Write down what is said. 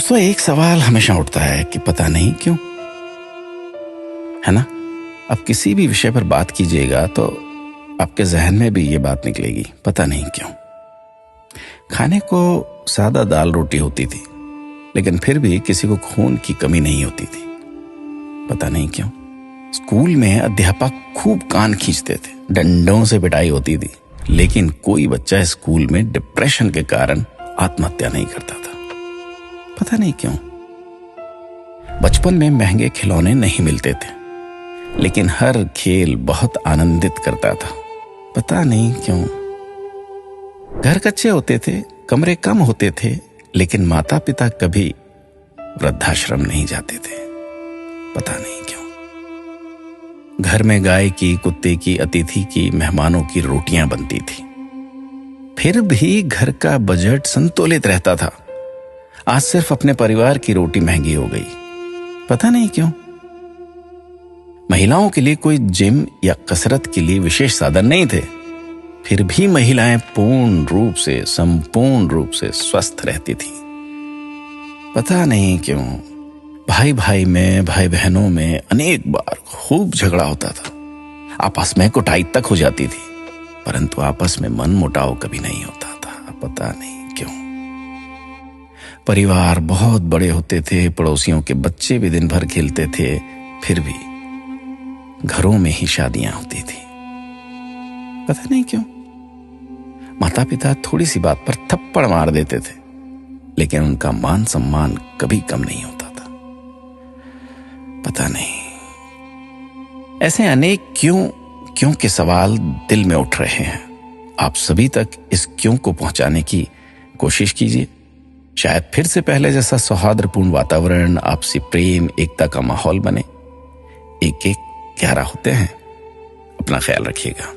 दोस्तों, एक सवाल हमेशा उठता है कि पता नहीं क्यों, है ना। अब किसी भी विषय पर बात कीजिएगा तो आपके जहन में भी ये बात निकलेगी, पता नहीं क्यों। खाने को सादा दाल रोटी होती थी, लेकिन फिर भी किसी को खून की कमी नहीं होती थी, पता नहीं क्यों। स्कूल में अध्यापक खूब कान खींचते थे, डंडों से पिटाई होती थी, लेकिन कोई बच्चा स्कूल में डिप्रेशन के कारण आत्महत्या नहीं करता था, पता नहीं क्यों। बचपन में महंगे खिलौने नहीं मिलते थे, लेकिन हर खेल बहुत आनंदित करता था, पता नहीं क्यों। घर कच्चे होते थे, कमरे कम होते थे, लेकिन माता पिता कभी वृद्धाश्रम नहीं जाते थे, पता नहीं क्यों। घर में गाय की, कुत्ते की, अतिथि की, मेहमानों की रोटियां बनती थी, फिर भी घर का बजट संतुलित रहता था। आज सिर्फ अपने परिवार की रोटी महंगी हो गई, पता नहीं क्यों। महिलाओं के लिए कोई जिम या कसरत के लिए विशेष साधन नहीं थे, फिर भी महिलाएं पूर्ण रूप से, संपूर्ण रूप से स्वस्थ रहती थी, पता नहीं क्यों। भाई भाई में, भाई बहनों में अनेक बार खूब झगड़ा होता था, आपस में कुटाई तक हो जाती थी, परंतु आपस में मन मुटाव कभी नहीं होता था, पता नहीं क्यों। परिवार बहुत बड़े होते थे, पड़ोसियों के बच्चे भी दिन भर खेलते थे, फिर भी घरों में ही शादियां होती थी, पता नहीं क्यों। माता पिता थोड़ी सी बात पर थप्पड़ मार देते थे, लेकिन उनका मान सम्मान कभी कम नहीं होता था, पता नहीं। ऐसे अनेक क्यों के सवाल दिल में उठ रहे हैं। आप सभी तक इस क्यों को पहुंचाने की कोशिश कीजिए। शायद फिर से पहले जैसा सौहार्दपूर्ण वातावरण, आपसी प्रेम, एकता का माहौल बने। एक एक 11 होते हैं। अपना ख्याल रखिएगा।